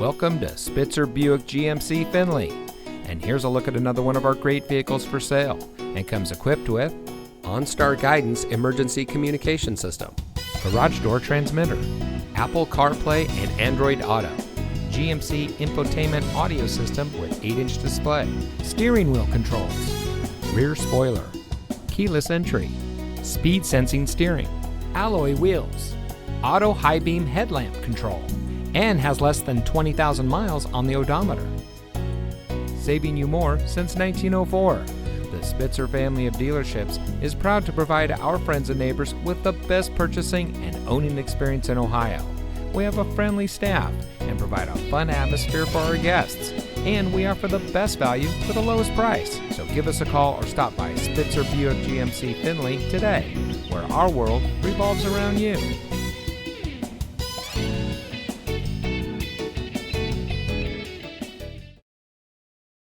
Welcome to Spitzer Buick GMC Findlay. And here's a look at another one of our great vehicles for sale, and comes equipped with OnStar Guidance Emergency Communication System, garage door transmitter, Apple CarPlay and Android Auto, GMC infotainment audio system with 8-inch display, steering wheel controls, rear spoiler, keyless entry, speed sensing steering, alloy wheels, auto high beam headlamp control, and has less than 20,000 miles on the odometer. Saving you more since 1904. The Spitzer family of dealerships is proud to provide our friends and neighbors with the best purchasing and owning experience in Ohio. We have a friendly staff and provide a fun atmosphere for our guests. And we offer the best value for the lowest price. So give us a call or stop by Spitzer Buick GMC Findlay today, where our world revolves around you.